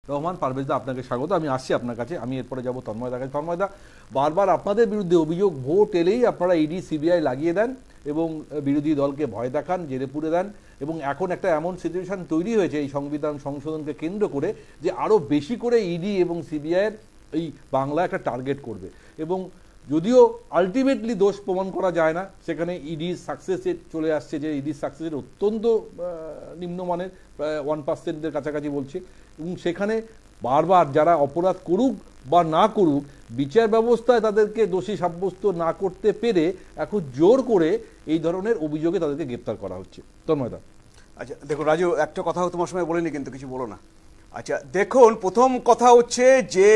রহমান। পারভেজদা আপনাকে স্বাগত। আমি আসছি আপনার কাছে, আমি এরপরে যাব তন্ময়দার কাছে। তন্ময়দা, বারবার আপনাদের বিরুদ্ধে অভিযোগ, ভোট এলেই আপনারা ইডি সিবিআই লাগিয়ে দেন এবং বিরোধী দলকে ভয় দেখান, জেলে পুরে দেন, এবং এখন একটা এমন সিচুয়েশন তৈরি হয়েছে এই সংবিধান সংশোধনকে কেন্দ্র করে যে আরও বেশি করে ইডি এবং সিবিআইয়ের এই বাংলা একটা টার্গেট করবে। এবং যদিও আলটিমেটলি দোষ প্রমাণ করা যায় না, সেখানে ইডি সাকসেসে চলে আসছে, যে ইডি সাকসেসের অত্যন্ত নিম্নমানের, প্রায় 1%-এর কাছাকাছি বলছে। এবং সেখানে বারবার যারা অপরাধ করুক বা না করুক, বিচার ব্যবস্থায় তাদেরকে দোষী সাব্যস্ত না করতে পেরে এখন জোর করে এই ধরনের অভিযোগে তাদেরকে গ্রেপ্তার করা হচ্ছে। তন্ময়দা। আচ্ছা দেখুন রাজু, একটা কথাও তোমার সময় বলিনি, কিন্তু কিছু বলো না। আচ্ছা দেখুন, প্রথম কথা হচ্ছে যে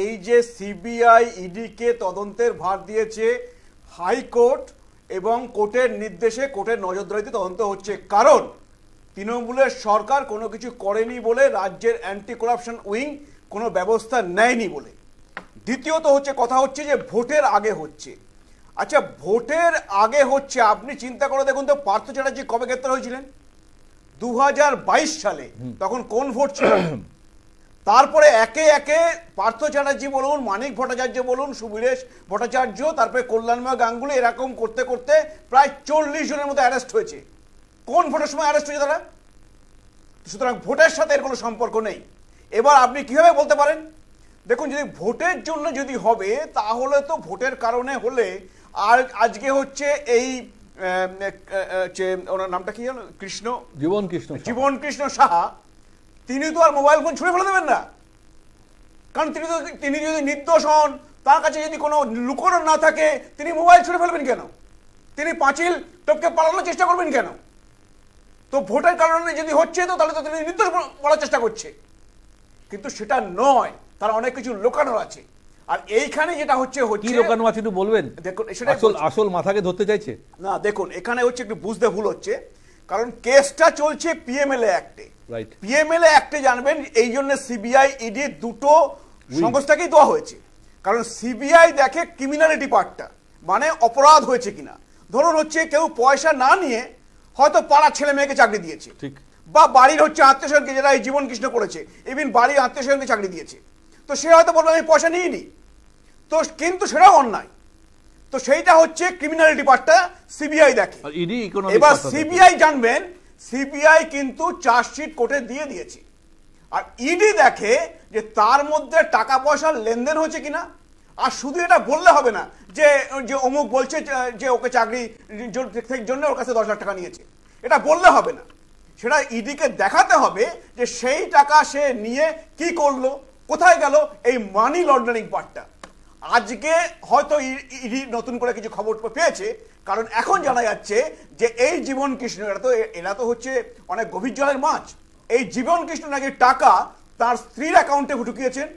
এই যে সিবিআই ইডিকে তদন্তের ভার দিয়েছে হাইকোর্ট, এবং কোর্টের নির্দেশে কোর্টের নজরদারিতে তদন্ত হচ্ছে, কারণ তৃণমূলের সরকার কোনো কিছু করেনি বলে, রাজ্যের অ্যান্টি করাপশন উইং কোনো ব্যবস্থা নেয়নি বলে। দ্বিতীয়ত হচ্ছে কথা হচ্ছে যে ভোটের আগে হচ্ছে। আচ্ছা ভোটের আগে হচ্ছে, আপনি চিন্তা করে দেখুন তো, পার্থ চ্যাটার্জি কবে গ্রেপ্তার হয়েছিলেন? 2022 সালে। তখন কোন ভোট ছিল? তারপরে একে একে পার্থ চ্যাটার্জি বলুন, মানিক ভট্টাচার্য বলুন, সুবীরেশ ভট্টাচার্য, তারপরে কল্যাণময় গাঙ্গুলি, এরকম করতে করতে প্রায় 40 জনের মতো অ্যারেস্ট হয়েছে। কোন ভোটের সময় অ্যারেস্ট হয়েছে তারা? সুতরাং ভোটের সাথে এর কোনো সম্পর্ক নেই। এবার আপনি কিভাবে বলতে পারেন? দেখুন, যদি ভোটের জন্য যদি হবে, তাহলে তো ভোটের কারণে হলে, আর আজকে হচ্ছে এই ওনার নামটা কি হলো, জীবন কৃষ্ণ সাহা, তিনি তো আর মোবাইল ফোন ছুঁড়ে ফেলে দেবেন না, কারণ তিনি যদি নির্দোষ হন, তার কাছে যদি কোনো লুকোনো না থাকে, তিনি মোবাইল ছুঁড়ে ফেলবেন কেন? তিনি পাঁচিল টপকে পালানোর চেষ্টা করবেন কেন? তো ভোটের কারণে যদি হচ্ছে, তো তাহলে তো তিনি নির্দোষ বলার চেষ্টা করছে, কিন্তু সেটা নয়, তার অনেক কিছু লোকানো আছে। আর এইখানে যেটা হচ্ছে কি লোকানো আছে একটু বলবেন? দেখুন, সেটা আসল মাথাকে ধরতে চাইছে না। দেখুন, এখানে হচ্ছে একটু বুঝতে ভুল হচ্ছে, কারণ কেসটা চলছে পিএমএলএ অ্যাক্টে। পিএমএলএ অ্যাক্টে জানবেন, এই জন্য সিবিআই ইডি দুটো সংস্থাকেই দেওয়া হয়েছে, কারণ সিবিআই দেখে ক্রিমিনালিটি পার্টটা, মানে অপরাধ হয়েছে কিনা। ধরুন হচ্ছে কেউ পয়সা না নিয়ে হয়তো পাড়ার ছেলে মেয়েকে চাকরি দিয়েছে, বা বাড়ির হচ্ছে আত্মীয় স্বজনকে, যেটা এই জীবন কৃষ্ণ করেছে, ইভিন বাড়ির আত্মীয় স্বজনকে চাকরি দিয়েছে, তো সে হয়তো বলবে আমি পয়সা নিইনি, তো কিন্তু সেটাও অন্যায়। তো সেইটা হচ্ছে ক্রিমিনালিটি পার্টটা সিবিআই দেখে। এবার সিবিআই জানবেন, সিবিআই কিন্তু চার্জশিট কোর্টে দিয়ে দিয়েছে, আর ইডি দেখে যে তার মধ্যে টাকা পয়সার লেনদেন হয়েছে কিনা। আর শুধু এটা বললে হবে না যে অমুক বলছে যে ওকে চাকরি জন্য ওর কাছে 10 লাখ টাকা নিয়েছে, এটা বললে হবে না। সেটা ইডিকে দেখাতে হবে যে সেই টাকা সে নিয়ে কি করলো, কোথায় গেল, এই মানি লন্ডারিং পার্টটা। আজকে হয়তো ইডি নতুন করে কিছু খবর পেয়েছে, কারণ এখন জানা যাচ্ছে যে এই জীবন কৃষ্ণ, এরা তো হচ্ছে অনেক গভীর জলের মাছ। এই জীবন কৃষ্ণ নাকি টাকা তার স্ত্রীর অ্যাকাউন্টে ঢুকিয়েছেন,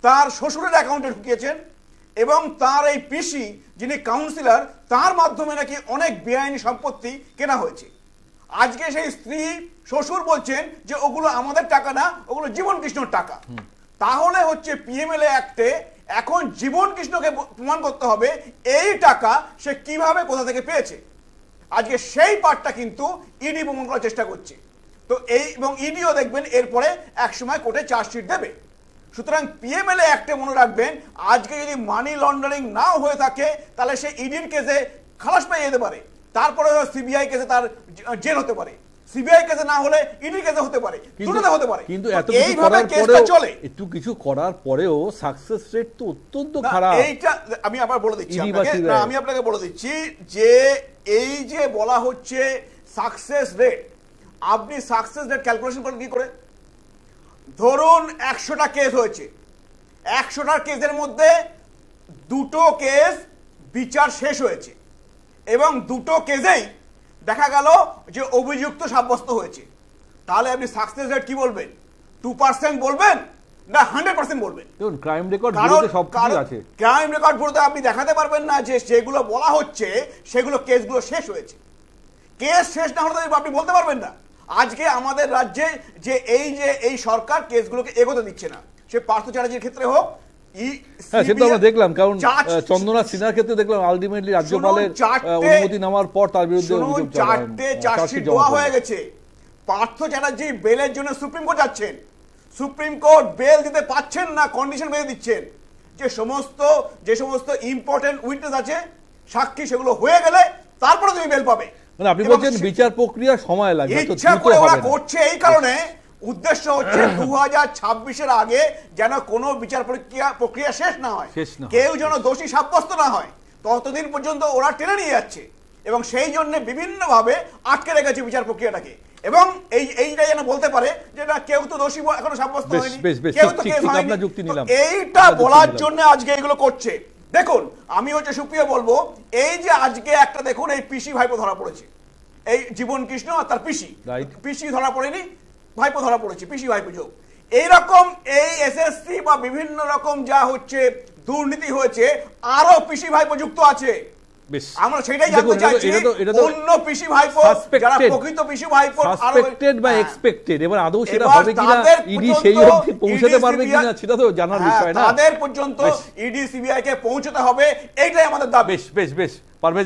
তার শ্বশুরের অ্যাকাউন্টে ঢুকিয়েছেন, এবং তার এই পিসি যিনি কাউন্সিলর, তার মাধ্যমে নাকি অনেক বেআইনি সম্পত্তি কেনা হয়েছে। আজকে সেই স্ত্রী শ্বশুর বলছেন যে ওগুলো আমাদের টাকা না, ওগুলো জীবন কৃষ্ণর টাকা। তাহলে হচ্ছে পিএমএলএ অ্যাক্টে এখন জীবন কৃষ্ণকে প্রমাণ করতে হবে এই টাকা সে কিভাবে কোথা থেকে পেয়েছে। আজকে সেই পার্টটা কিন্তু ইডি প্রমাণ করার চেষ্টা করছে। তো এই এবং ইডিও দেখবেন এরপরে একসময় কোর্টে চার্জশিট দেবে। সুতরাং পিএমএলএ অ্যাক্টে মনে রাখবেন, আজকে যদি মানি লন্ডারিং নাও হয়ে থাকে, তাহলে সে ইডির কেসে খালাস পেয়ে যেতে পারে, তারপরে সিবিআই কেসে তার জেল হতে পারে, সিবিআই কেসে না হলে ইডি কেসে হতে পারে, দুটোতে হতে পারে। কিন্তু এইভাবে কেসটা চলে, একটু কিছু করার পরেও সাকসেস রেট তো অত্যন্ত খারাপ। এইটা আমি আবার বলে দিচ্ছি আপনাকে বলে দিচ্ছি যে এই যে বলা হচ্ছে সাকসেস রেট, আপনি সাকসেস রেট ক্যালকুলেশন করেন কি করে? ধরুন 100টা কেস হয়েছে, 100টা কেসের মধ্যে 2টো কেস বিচার শেষ হয়েছে, এবং 2টো কেসেই দেখা গেল যে অভিযুক্ত সাব্যস্ত হয়েছে, তাহলে আপনি সাকসেস রেট কি বলবেন? 2% বলবেন না 100% বলবেন? ক্রাইম রেকর্ড বলতে সবকিছু আছে, ক্রাইম রেকর্ড বলতে আপনি দেখাতে পারবেন না যে যেগুলো বলা হচ্ছে সেগুলো কেসগুলো শেষ হয়েছে। কেস শেষ না হলে আপনি বলতে পারবেন না। আজকে আমাদের রাজ্যে যে এই সরকার কেসগুলোকে এগোতে দিচ্ছে না, সে পার্থ চ্যাটার্জির ক্ষেত্রে হোক, সেটা আমরা দেখলাম, কারণ চন্দনা সিনহার ক্ষেত্রে দেখলাম আলটিমেটলি রাজ্যপালের অনুমতি নেওয়ার পর তার বিরুদ্ধে 4টে চার্জশিট দেওয়া হয়ে গেছে। পার্থ চ্যাটার্জি বেলের জন্য সুপ্রিম কোর্ট যাচ্ছেন, সুপ্রিম কোর্ট বেল দিতে পাচ্ছেন না, কন্ডিশন বেঁধে দিচ্ছেন যে সমস্ত ইম্পর্টেন্ট উইটনেস আছে, সাক্ষী, সেগুলো হয়ে গেলে তারপরে তুমি বেল পাবে। মানে আপনি বলছেন বিচার প্রক্রিয়া সময় লাগবে, ইচ্ছা করে ওরা করছে এই কারণে, উদ্দেশ্য হচ্ছে 2026-এর আগে যেন কোনো বিচার প্রক্রিয়া শেষ না হয়, কেউ যেন দোষী সাব্যস্ত না হয়, ততদিন পর্যন্ত ওরা টেনে নিয়ে যাচ্ছে এবং সেই জন্য বিভিন্ন ভাবে আটকে রেখেছে বিচার প্রক্রিয়াটাকে। এবং এইটাই যেন বলতে পারে যে না, কেউ তো দোষী এখনো সাব্যস্ত হয়নি, কেউ তো কেস হয়নি, এইটা বলার জন্য আজকে এগুলো করছে। দেখুন, আমি সুপ্রিয় বলবো, এই যে আজকে একটা দেখুন, এই পিসি ভাইপো ধরা পড়েছে, এই জীবন কৃষ্ণ আর তার পিসি ধরা পড়েনি, ভাইপো ধরা পড়েছে, পিসি ভাইপো যোগ। এইরকম এই এসএসসি বা বিভিন্ন রকম যা হচ্ছে দুর্নীতি হয়েছে, আরো পিসি ভাইপো যুক্ত আছে। আমরা সেটাই জানতে চাইছি, অন্য পিসি ভাইপো যারা প্রকৃত পিসি ভাইপো সাসপেক্টেড বা এক্সপেক্টেড, এবার আদৌ সেটা হবে কিনা, ইডি সেই অবধি পৌঁছাতে পারবে কিনা, সেটা তো জানার বিষয় না। তাদের পর্যন্ত ইডি সিবিআই কে পৌঁছাতে হবে, এইটাই আমাদের দাবি। বেশ বেশ বেশ পারভেজ